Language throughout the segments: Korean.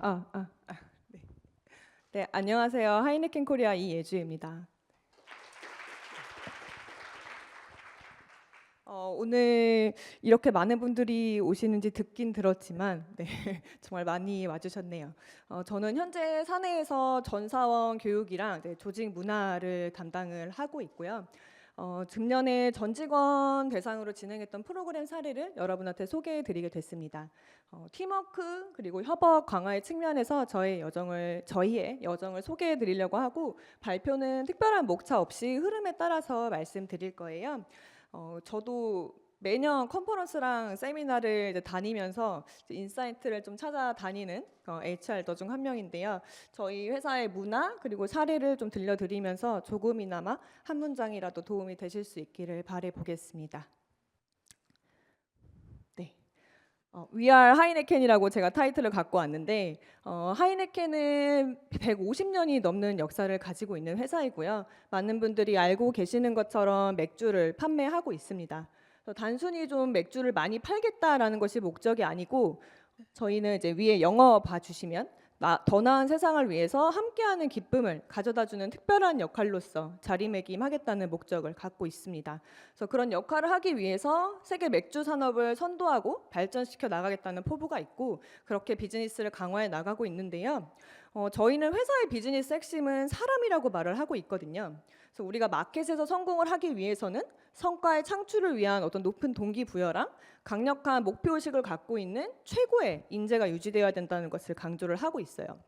네. 네, 안녕하세요. 하이네켄 코리아 이예주입니다. 오늘 이렇게 많은 분들이 오시는지 듣긴 들었지만 네, 정말 많이 와주셨네요. 저는 현재 사내에서 전사원 교육이랑 조직 문화를 담당을 하고 있고요. 금년에 전 직원 대상으로 진행했던 프로그램 사례를 여러분한테 소개해드리게 됐습니다. 팀워크 그리고 협업 강화의 측면에서 저희의 여정을 소개해드리려고 하고 발표는 특별한 목차 없이 흐름에 따라서 말씀드릴 거예요. 저도 매년 컨퍼런스랑 세미나를 이제 다니면서 인사이트를 좀 찾아다니는 HR더 중 한 명인데요. 저희 회사의 문화 그리고 사례를 좀 들려드리면서 조금이나마 한 문장이라도 도움이 되실 수 있기를 바라보겠습니다. 네. We are 하이네켄이라고 제가 타이틀을 갖고 왔는데 하이네켄은 150년이 넘는 역사를 가지고 있는 회사이고요. 많은 분들이 알고 계시는 것처럼 맥주를 판매하고 있습니다. 단순히 좀 맥주를 많이 팔겠다라는 것이 목적이 아니고 저희는 이제 위에 영어 봐주시면 더 나은 세상을 위해서 함께하는 기쁨을 가져다주는 특별한 역할로서 자리매김하겠다는 목적을 갖고 있습니다. 그래서 그런 역할을 하기 위해서 세계 맥주 산업을 선도하고 발전시켜 나가겠다는 포부가 있고 그렇게 비즈니스를 강화해 나가고 있는데요. 저희는 회사의 비즈니스 핵심은 사람이라고 말을 하고 있거든요. 그래서 우리가 마켓에서 성공을 하기 위해서는 성과의 창출을 위한 어떤 높은 동기부여랑 강력한 목표의식을 갖고 있는 최고의 인재가 유지되어야 된다는 것을 강조를 하고 있어요.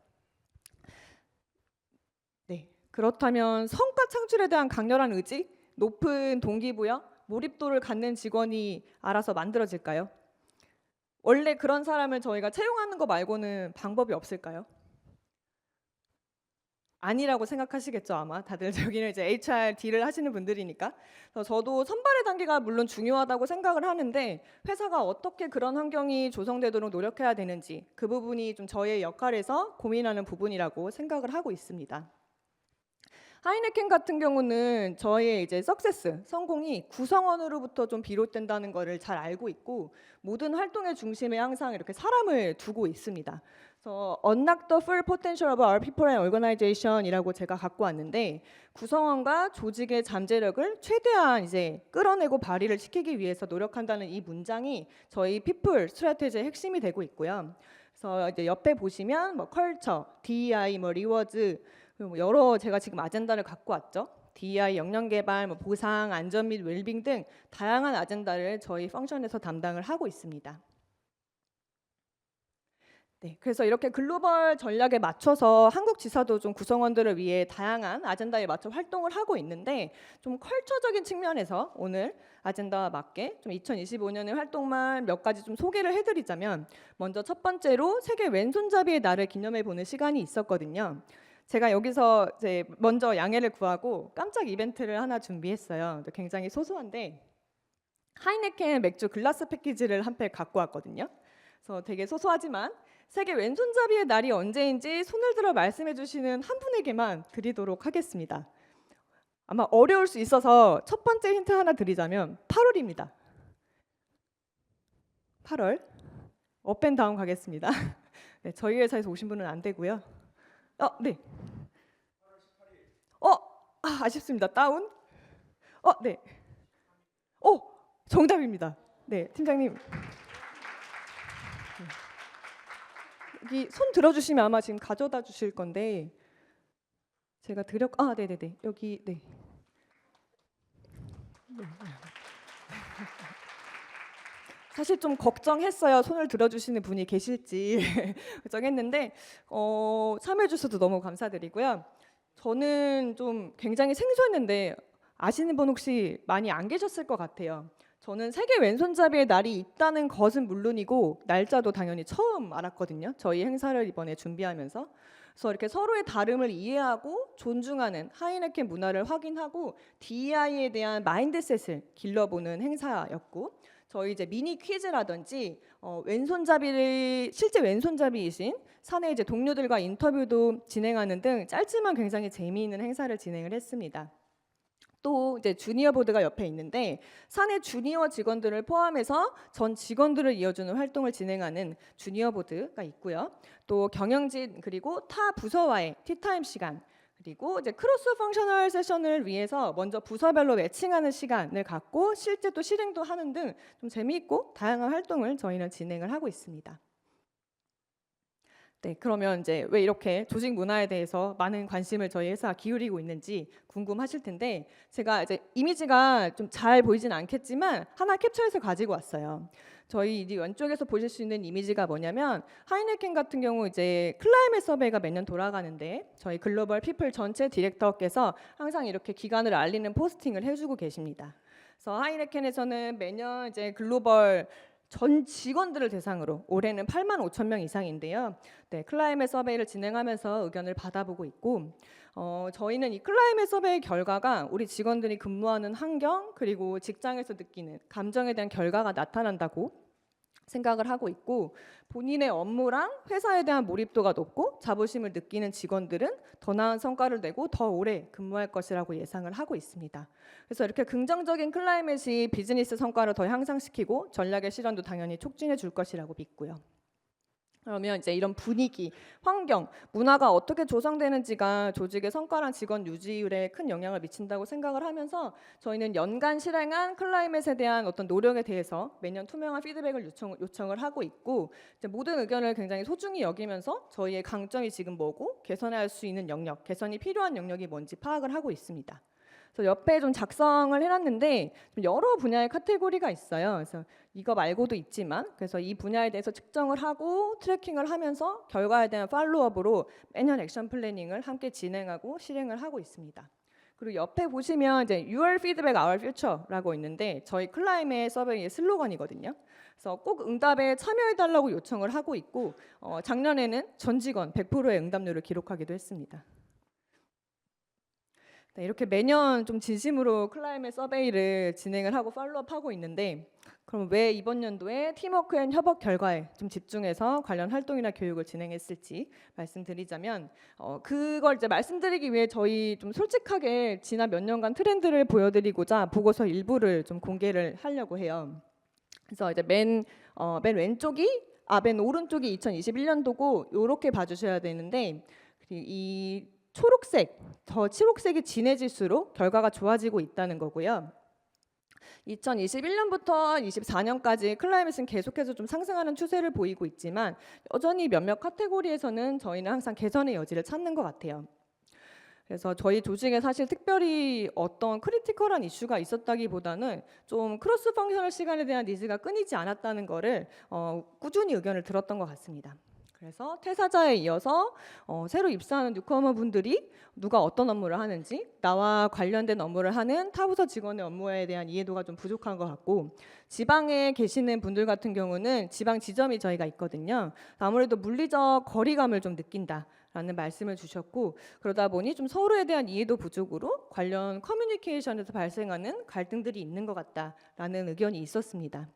네, 그렇다면 성과 창출에 대한 강렬한 의지, 높은 동기부여, 몰입도를 갖는 직원이 알아서 만들어질까요? 원래 그런 사람을 저희가 채용하는 거 말고는 방법이 없을까요? 아니라고 생각하시겠죠 아마 다들 저기는 이제 HRD를 하시는 분들이니까. 그래서 저도 선발의 단계가 물론 중요하다고 생각을 하는데 회사가 어떻게 그런 환경이 조성되도록 노력해야 되는지 그 부분이 좀 저의 역할에서 고민하는 부분이라고 생각을 하고 있습니다. 하이네켄 같은 경우는 저의 이제 석세스, 성공이 구성원으로부터 좀 비롯된다는 것을 잘 알고 있고 모든 활동의 중심에 항상 이렇게 사람을 두고 있습니다. 그래서 Unlock the full potential of our people and organization이라고 제가 갖고 왔는데 구성원과 조직의 잠재력을 최대한 이제 끌어내고 발휘를 시키기 위해서 노력한다는 이 문장이 저희 people 스트래테지의 핵심이 되고 있고요. 그래서 이제 옆에 보시면 뭐 컬처, DEI, 뭐 리워드 여러 제가 지금 아젠다를 갖고 왔죠. DEI 역량 개발, 뭐 보상, 안전 및 웰빙 등 다양한 아젠다를 저희 펑션에서 담당을 하고 있습니다. 네, 그래서 이렇게 글로벌 전략에 맞춰서 한국 지사도 좀 구성원들을 위해 다양한 아젠다에 맞춰 활동을 하고 있는데 좀 컬처적인 측면에서 오늘 아젠다와 맞게 좀 2025년의 활동만 몇 가지 좀 소개를 해드리자면 먼저 첫 번째로 세계 왼손잡이의 날을 기념해 보는 시간이 있었거든요. 제가 여기서 이제 먼저 양해를 구하고 깜짝 이벤트를 하나 준비했어요. 굉장히 소소한데 하이네켄 맥주 글라스 패키지를 한 팩 갖고 왔거든요. 그래서 되게 소소하지만 세계 왼손잡이의 날이 언제인지 손을 들어 말씀해 주시는 한 분에게만 드리도록 하겠습니다. 아마 어려울 수 있어서 첫 번째 힌트 하나 드리자면 8월입니다. 8월 업앤다운 가겠습니다. 네, 저희 회사에서 오신 분은 안 되고요. 네. 아쉽습니다. 다운. 네. 정답입니다. 네, 팀장님. 여기 손 들어주시면 아마 지금 가져다 주실 건데 제가 네네네 여기 네. 사실 좀 걱정했어요. 손을 들어주시는 분이 계실지 걱정했는데 참여해 주셔서 너무 감사드리고요. 저는 좀 굉장히 생소했는데 아시는 분 혹시 많이 안 계셨을 것 같아요. 저는 세계 왼손잡이의 날이 있다는 것은 물론이고 날짜도 당연히 처음 알았거든요. 저희 행사를 이번에 준비하면서. 그래서 이렇게 서로의 다름을 이해하고 존중하는 하이네켄 문화를 확인하고 DEI에 대한 마인드셋을 길러보는 행사였고 저희 이제 미니 퀴즈라든지 실제 왼손잡이이신 사내 이제 동료들과 인터뷰도 진행하는 등 짧지만 굉장히 재미있는 행사를 진행을 했습니다. 또 이제 주니어 보드가 옆에 있는데 사내 주니어 직원들을 포함해서 전 직원들을 이어주는 활동을 진행하는 주니어 보드가 있고요. 또 경영진 그리고 타 부서와의 티타임 시간, 그리고 이제 크로스 펑셔널 세션을 위해서 먼저 부서별로 매칭하는 시간을 갖고 실제 또 실행도 하는 등 좀 재미있고 다양한 활동을 저희는 진행을 하고 있습니다. 네, 그러면 이제 왜 이렇게 조직 문화에 대해서 많은 관심을 저희 회사가 기울이고 있는지 궁금하실 텐데, 제가 이제 이미지가 좀 잘 보이진 않겠지만 하나 캡처해서 가지고 왔어요. 저희 이 왼쪽에서 보실 수 있는 이미지가 뭐냐면, 하이네켄 같은 경우 이제 클라이밋 서베이가 매년 돌아가는데 저희 글로벌 피플 전체 디렉터께서 항상 이렇게 기간을 알리는 포스팅을 해주고 계십니다. 그래서 하이네켄에서는 매년 이제 글로벌 전 직원들을 대상으로 올해는 8만 5천 명 이상인데요. 네, 클라이밋 서베이를 진행하면서 의견을 받아보고 있고, 저희는 이 클라이밋 서베이 결과가 우리 직원들이 근무하는 환경 그리고 직장에서 느끼는 감정에 대한 결과가 나타난다고 생각을 하고 있고, 본인의 업무랑 회사에 대한 몰입도가 높고 자부심을 느끼는 직원들은 더 나은 성과를 내고 더 오래 근무할 것이라고 예상을 하고 있습니다. 그래서 이렇게 긍정적인 클라이밋이 비즈니스 성과를 더 향상시키고 전략의 실현도 당연히 촉진해 줄 것이라고 믿고요. 그러면 이제 이런 분위기, 환경, 문화가 어떻게 조성되는지가 조직의 성과랑 직원 유지율에 큰 영향을 미친다고 생각을 하면서 저희는 연간 실행한 클라이밋에 대한 어떤 노력에 대해서 매년 투명한 피드백을 요청을 하고 있고, 이제 모든 의견을 굉장히 소중히 여기면서 저희의 강점이 지금 뭐고 개선할 수 있는 영역, 개선이 필요한 영역이 뭔지 파악을 하고 있습니다. 그래서 옆에 좀 작성을 해놨는데 좀 여러 분야의 카테고리가 있어요. 그래서 이거 말고도 있지만, 그래서 이 분야에 대해서 측정을 하고 트래킹을 하면서 결과에 대한 팔로업으로 매년 액션 플래닝을 함께 진행하고 실행을 하고 있습니다. 그리고 옆에 보시면 이제 Your Feedback, Our Future라고 있는데 저희 클라이밋 서베이의 슬로건이거든요. 그래서 꼭 응답에 참여해달라고 요청을 하고 있고, 작년에는 전 직원 100%의 응답률을 기록하기도 했습니다. 네, 이렇게 매년 좀 진심으로 클라이밋 서베이를 진행을 하고 팔로우업하고 있는데, 그럼 왜 이번 연도에 팀워크 앤 협업 결과에 좀 집중해서 관련 활동이나 교육을 진행했을지 말씀드리자면, 그걸 이제 말씀드리기 위해 저희 좀 솔직하게 지난 몇 년간 트렌드를 보여드리고자 보고서 일부를 좀 공개를 하려고 해요. 그래서 이제 맨 오른쪽이 2021년도고 이렇게 봐주셔야 되는데, 이 초록색, 더 초록색이 진해질수록 결과가 좋아지고 있다는 거고요. 2021년부터 24년까지 클라이밋은 계속해서 좀 상승하는 추세를 보이고 있지만 여전히 몇몇 카테고리에서는 저희는 항상 개선의 여지를 찾는 것 같아요. 그래서 저희 조직에 사실 특별히 어떤 크리티컬한 이슈가 있었다기보다는 좀 크로스 펑셔널 시간에 대한 니즈가 끊이지 않았다는 거를 꾸준히 의견을 들었던 것 같습니다. 그래서 퇴사자에 이어서 새로 입사하는 뉴커머 분들이 누가 어떤 업무를 하는지, 나와 관련된 업무를 하는 타부서 직원의 업무에 대한 이해도가 좀 부족한 것 같고, 지방에 계시는 분들 같은 경우는 지방 지점이 저희가 있거든요. 아무래도 물리적 거리감을 좀 느낀다라는 말씀을 주셨고, 그러다 보니 좀 서로에 대한 이해도 부족으로 관련 커뮤니케이션에서 발생하는 갈등들이 있는 것 같다라는 의견이 있었습니다.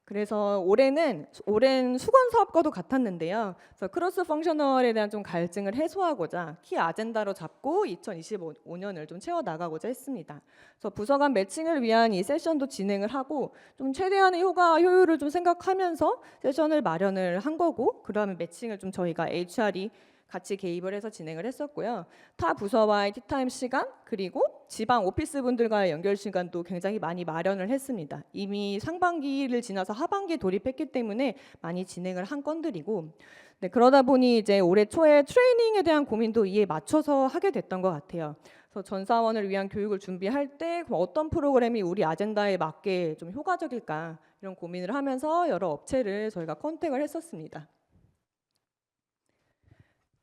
그래서 올해는 오랜 수건 사업과도 같았는데요. 그래서 크로스 펑셔널에 대한 좀 갈증을 해소하고자 키 아젠다로 잡고 2025년을 좀 채워 나가고자 했습니다. 그래서 부서 간 매칭을 위한 이 세션도 진행을 하고 좀 최대한의 효율을 좀 생각하면서 세션을 마련을 한 거고, 그다음에 매칭을 좀 저희가 HR이 같이 개입을 해서 진행을 했었고요. 타 부서와의 티타임 시간, 그리고 지방 오피스 분들과의 연결 시간도 굉장히 많이 마련을 했습니다. 이미 상반기를 지나서 하반기에 돌입했기 때문에 많이 진행을 한 건들이고, 네, 그러다 보니 이제 올해 초에 트레이닝에 대한 고민도 이에 맞춰서 하게 됐던 것 같아요. 그래서 전사원을 위한 교육을 준비할 때 어떤 프로그램이 우리 아젠다에 맞게 좀 효과적일까, 이런 고민을 하면서 여러 업체를 저희가 컨택을 했었습니다.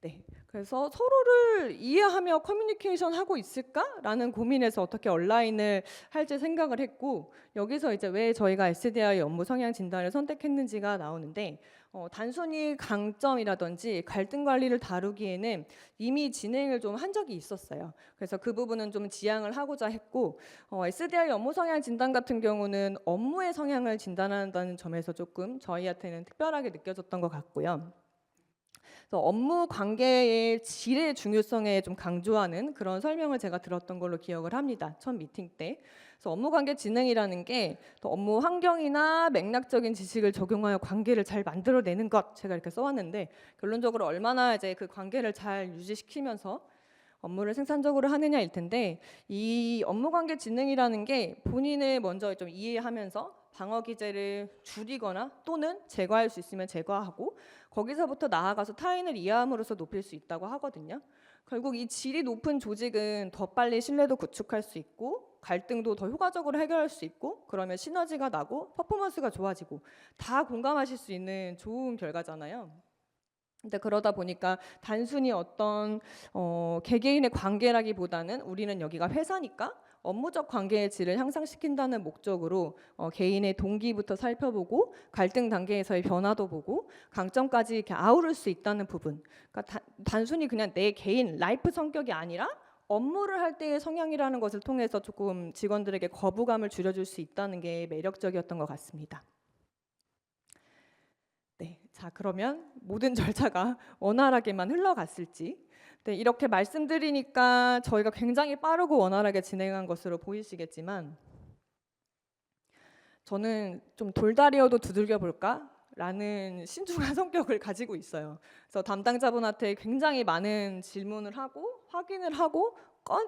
네, 그래서 서로를 이해하며 커뮤니케이션 하고 있을까라는 고민에서 어떻게 온라인을 할지 생각을 했고, 여기서 이제 왜 저희가 SDI 업무 성향 진단을 선택했는지가 나오는데, 단순히 강점이라든지 갈등 관리를 다루기에는 이미 진행을 좀 한 적이 있었어요. 그래서 그 부분은 좀 지양을 하고자 했고, SDI 업무 성향 진단 같은 경우는 업무의 성향을 진단한다는 점에서 조금 저희한테는 특별하게 느껴졌던 것 같고요. 그래서 업무 관계의 질의 중요성에 좀 강조하는 그런 설명을 제가 들었던 걸로 기억을 합니다. 첫 미팅 때. 그래서 업무 관계 진행이라는 게 또 업무 환경이나 맥락적인 지식을 적용하여 관계를 잘 만들어내는 것, 제가 이렇게 써왔는데 결론적으로 얼마나 이제 그 관계를 잘 유지시키면서 업무를 생산적으로 하느냐일 텐데, 이 업무 관계 진행이라는 게 본인을 먼저 좀 이해하면서 방어 기제를 줄이거나 또는 제거할 수 있으면 제거하고, 거기서부터 나아가서 타인을 이해함으로써 높일 수 있다고 하거든요. 결국 이 질이 높은 조직은 더 빨리 신뢰도 구축할 수 있고 갈등도 더 효과적으로 해결할 수 있고, 그러면 시너지가 나고 퍼포먼스가 좋아지고, 다 공감하실 수 있는 좋은 결과잖아요. 근데 그러다 보니까 단순히 어떤 개개인의 관계라기보다는 우리는 여기가 회사니까 업무적 관계의 질을 향상시킨다는 목적으로 개인의 동기부터 살펴보고 갈등 단계에서의 변화도 보고 강점까지 이렇게 아우를 수 있다는 부분. 그러니까 단순히 그냥 내 개인 라이프 성격이 아니라 업무를 할 때의 성향이라는 것을 통해서 조금 직원들에게 거부감을 줄여줄 수 있다는 게 매력적이었던 것 같습니다. 네, 자 그러면 모든 절차가 원활하게만 흘러갔을지, 네, 이렇게 말씀드리니까 저희가 굉장히 빠르고 원활하게 진행한 것으로 보이시겠지만, 저는 좀 돌다리여도 두들겨 볼까? 라는 신중한 성격을 가지고 있어요. 그래서 담당자분한테 굉장히 많은 질문을 하고 확인을 하고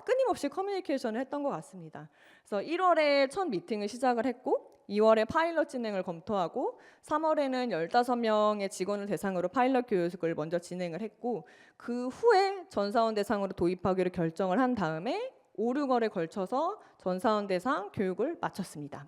끊임없이 커뮤니케이션을 했던 것 같습니다. 그래서 1월에 첫 미팅을 시작을 했고 2월에 파일럿 진행을 검토하고 3월에는 15명의 직원을 대상으로 파일럿 교육을 먼저 진행을 했고, 그 후에 전사원 대상으로 도입하기로 결정을 한 다음에 5, 6월에 걸쳐서 전사원 대상 교육을 마쳤습니다.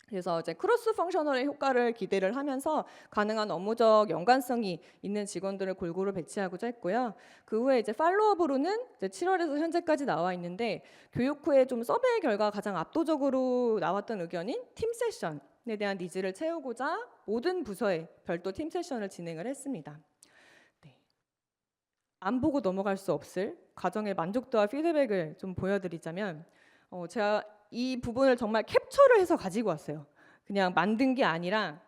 그래서 이제 크로스 펑셔널의 효과를 기대를 하면서 가능한 업무적 연관성이 있는 직원들을 골고루 배치하고자 했고요. 그 후에 이제 팔로업으로는 이제 7월에서 현재까지 나와 있는데, 교육 후에 좀 서베이 결과 가장 압도적으로 나왔던 의견인 팀 세션에 대한 니즈를 채우고자 모든 부서에 별도 팀 세션을 진행을 했습니다. 네. 안 보고 넘어갈 수 없을 과정의 만족도와 피드백을 좀 보여드리자면, 제가 이 부분을 정말 캡처를 해서 가지고 왔어요. 그냥 만든 게 아니라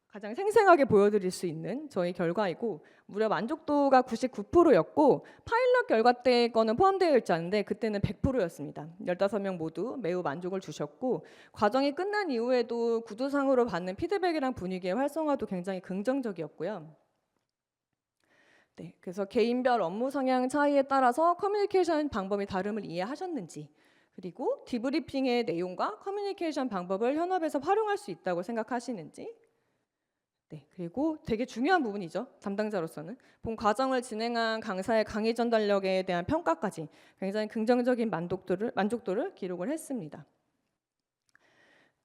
가장 생생하게 보여드릴 수 있는 저희 결과이고, 무려 만족도가 99%였고 파일럿 결과 때 거는 포함되어 있지 않은데 그때는 100%였습니다. 15명 모두 매우 만족을 주셨고, 과정이 끝난 이후에도 구조상으로 받는 피드백이랑 분위기의 활성화도 굉장히 긍정적이었고요. 네, 그래서 개인별 업무 성향 차이에 따라서 커뮤니케이션 방법이 다름을 이해하셨는지, 그리고 디브리핑의 내용과 커뮤니케이션 방법을 현업에서 활용할 수 있다고 생각하시는지, 네, 그리고 되게 중요한 부분이죠. 담당자로서는 본 과정을 진행한 강사의 강의 전달력에 대한 평가까지 굉장히 긍정적인 만족도를 기록을 했습니다.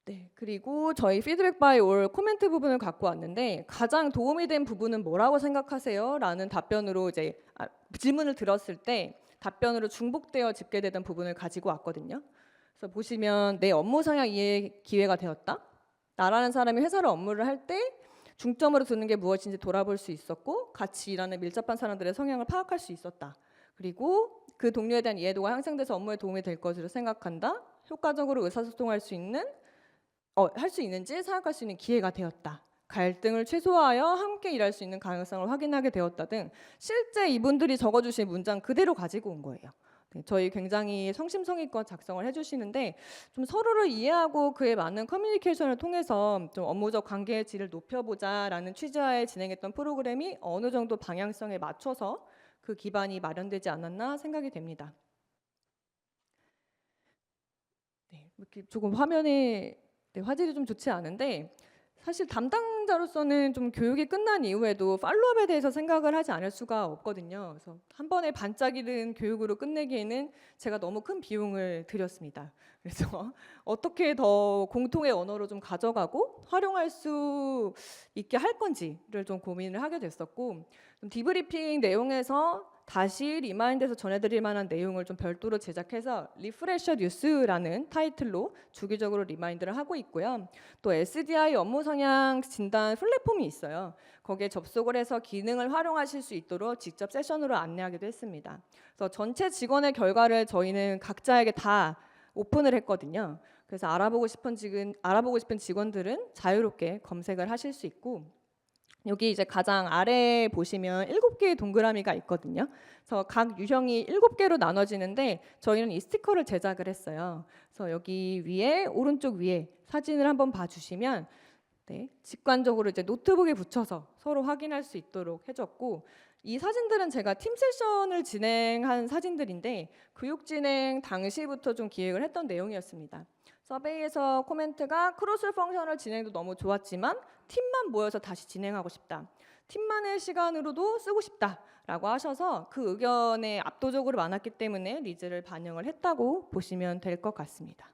네, 그리고 저희 피드백 바이 올 코멘트 부분을 갖고 왔는데, 가장 도움이 된 부분은 뭐라고 생각하세요? 라는 답변으로 이제 질문을 들었을 때 답변으로 중복되어 집계되던 부분을 가지고 왔거든요. 그래서 보시면 내 업무 성향 이해 기회가 되었다. 나라는 사람이 회사를 업무를 할 때 중점으로 두는 게 무엇인지 돌아볼 수 있었고, 같이 일하는 밀접한 사람들의 성향을 파악할 수 있었다. 그리고 그 동료에 대한 이해도가 향상돼서 업무에 도움이 될 것으로 생각한다. 효과적으로 의사소통할 수 있는 할 수 있는지 생각할 수 있는 기회가 되었다. 갈등을 최소화하여 함께 일할 수 있는 가능성을 확인하게 되었다 등 실제 이분들이 적어주신 문장 그대로 가지고 온 거예요. 네, 저희 굉장히 성심성의껏 작성을 해주시는데, 좀 서로를 이해하고 그에 맞는 커뮤니케이션을 통해서 좀 업무적 관계의 질을 높여보자라는 취지하에 진행했던 프로그램이 어느 정도 방향성에 맞춰서 그 기반이 마련되지 않았나 생각이 됩니다. 네, 이렇게 조금 화면에 화질이 좀 좋지 않은데, 사실 담당자로서는 좀 교육이 끝난 이후에도 팔로업에 대해서 생각을 하지 않을 수가 없거든요. 그래서 한 번에 반짝이는 교육으로 끝내기에는 제가 너무 큰 비용을 들였습니다. 그래서 어떻게 더 공통의 언어로 좀 가져가고 활용할 수 있게 할 건지를 좀 고민을 하게 됐었고, 좀 디브리핑 내용에서 다시 리마인드해서 전해드릴 만한 내용을 좀 별도로 제작해서 리프레셔 뉴스라는 타이틀로 주기적으로 리마인드를 하고 있고요. 또 SDI 업무 성향 진단 플랫폼이 있어요. 거기에 접속을 해서 기능을 활용하실 수 있도록 직접 세션으로 안내하기도 했습니다. 그래서 전체 직원의 결과를 저희는 각자에게 다 오픈을 했거든요. 그래서 알아보고 싶은 직원들은 자유롭게 검색을 하실 수 있고, 여기 이제 가장 아래에 보시면 7개의 동그라미가 있거든요. 그래서 각 유형이 7개로 나눠지는데 저희는 이 스티커를 제작을 했어요. 그래서 여기 위에 오른쪽 위에 사진을 한번 봐주시면 네, 직관적으로 이제 노트북에 붙여서 서로 확인할 수 있도록 해줬고, 이 사진들은 제가 팀 세션을 진행한 사진들인데 교육 진행 당시부터 좀 기획을 했던 내용이었습니다. 서베이에서 코멘트가 크로스 펑셔널 진행도 너무 좋았지만 팀만 모여서 다시 진행하고 싶다. 팀만의 시간으로도 쓰고 싶다라고 하셔서 그 의견에 압도적으로 많았기 때문에 니즈를 반영을 했다고 보시면 될 것 같습니다.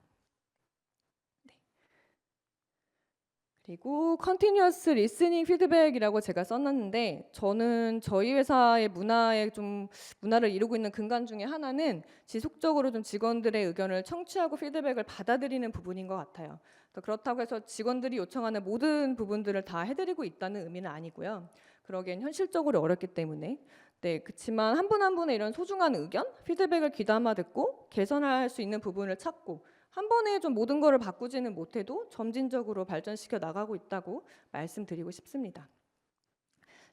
그리고 컨티뉴어스 리스닝 피드백이라고 제가 써놨는데, 저는 저희 회사의 문화를 이루고 있는 근간 중에 하나는 지속적으로 좀 직원들의 의견을 청취하고 피드백을 받아들이는 부분인 것 같아요. 그렇다고 해서 직원들이 요청하는 모든 부분들을 다 해드리고 있다는 의미는 아니고요. 그러기엔 현실적으로 어렵기 때문에. 네, 그렇지만 한 분 한 분의 이런 소중한 의견, 피드백을 귀담아 듣고 개선할 수 있는 부분을 찾고, 한 번에 좀 모든 거를 바꾸지는 못해도 점진적으로 발전시켜 나가고 있다고 말씀드리고 싶습니다.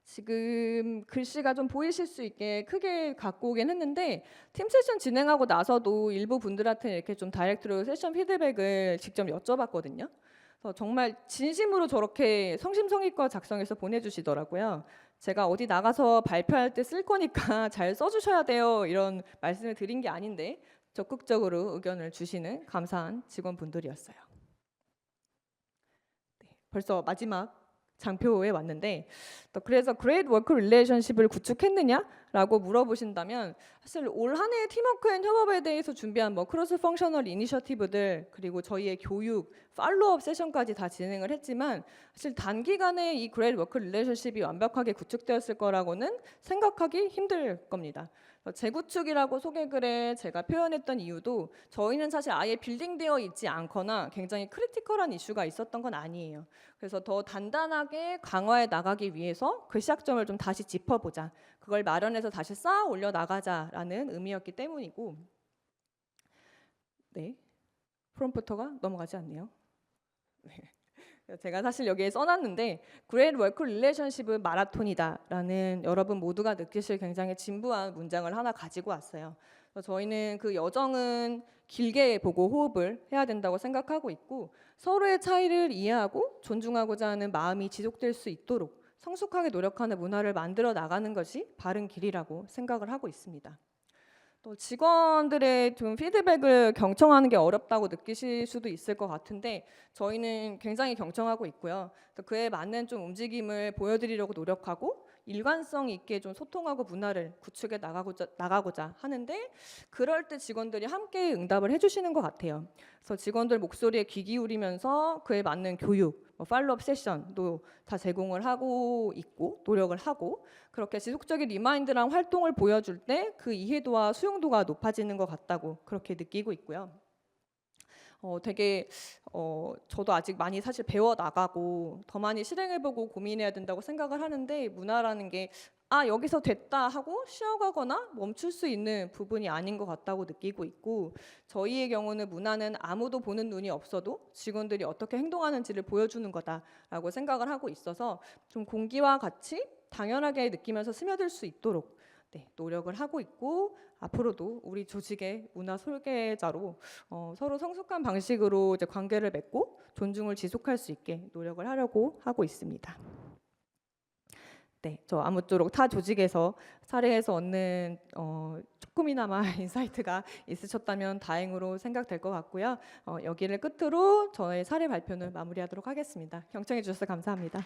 지금 글씨가 좀 보이실 수 있게 크게 갖고 오긴 했는데, 팀 세션 진행하고 나서도 일부 분들한테 이렇게 좀 다이렉트로 세션 피드백을 직접 여쭤봤거든요. 그래서 정말 진심으로 저렇게 성심성의껏 작성해서 보내주시더라고요. 제가 어디 나가서 발표할 때 쓸 거니까 잘 써주셔야 돼요, 이런 말씀을 드린 게 아닌데 적극적으로 의견을 주시는 감사한 직원분들이었어요. 네, 벌써 마지막 장표에 왔는데, 또 그래서 Great Work Relationship을 구축했느냐라고 물어보신다면, 사실 올 한 해 팀워크 앤 협업에 대해서 준비한 크로스 펑셔널 이니셔티브들, 그리고 저희의 교육, 팔로우업 세션까지 다 진행을 했지만, 사실 단기간에 이 Great Work Relationship이 완벽하게 구축되었을 거라고는 생각하기 힘들 겁니다. 재구축이라고 소개글에 제가 표현했던 이유도, 저희는 사실 아예 빌딩되어 있지 않거나 굉장히 크리티컬한 이슈가 있었던 건 아니에요. 그래서 더 단단하게 강화해 나가기 위해서 그 시작점을 좀 다시 짚어보자, 그걸 마련해서 다시 쌓아 올려 나가자라는 의미였기 때문이고, 네, 프롬프터가 넘어가지 않네요. 네. 제가 사실 여기에 써놨는데, Great Work Relationship은 마라톤이다라는 여러분 모두가 느끼실 굉장히 진부한 문장을 하나 가지고 왔어요. 저희는 그 여정은 길게 보고 호흡을 해야 된다고 생각하고 있고, 서로의 차이를 이해하고 존중하고자 하는 마음이 지속될 수 있도록 성숙하게 노력하는 문화를 만들어 나가는 것이 바른 길이라고 생각을 하고 있습니다. 또 직원들의 좀 피드백을 경청하는 게 어렵다고 느끼실 수도 있을 것 같은데, 저희는 굉장히 경청하고 있고요. 또 그에 맞는 좀 움직임을 보여드리려고 노력하고 일관성 있게 좀 소통하고 문화를 구축해 나가고자 하는데, 그럴 때 직원들이 함께 응답을 해주시는 것 같아요. 그래서 직원들 목소리에 귀 기울이면서 그에 맞는 교육, 팔로우업 세션도 다 제공을 하고 있고 노력을 하고, 그렇게 지속적인 리마인드랑 활동을 보여줄 때 그 이해도와 수용도가 높아지는 것 같다고 그렇게 느끼고 있고요. 되게 저도 아직 많이 사실 배워 나가고 더 많이 실행해보고 고민해야 된다고 생각을 하는데, 문화라는 게 여기서 됐다 하고 쉬어가거나 멈출 수 있는 부분이 아닌 것 같다고 느끼고 있고, 저희의 경우는 문화는 아무도 보는 눈이 없어도 직원들이 어떻게 행동하는지를 보여주는 거다라고 생각을 하고 있어서, 좀 공기와 같이 당연하게 느끼면서 스며들 수 있도록 노력을 하고 있고, 앞으로도 우리 조직의 문화 설계자로 서로 성숙한 방식으로 이제 관계를 맺고 존중을 지속할 수 있게 노력을 하려고 하고 있습니다. 네, 저 아무쪼록 타 조직에서 사례에서 얻는 조금이나마 인사이트가 있으셨다면 다행으로 생각될 것 같고요. 여기를 끝으로 저의 사례 발표는 마무리하도록 하겠습니다. 경청해 주셔서 감사합니다.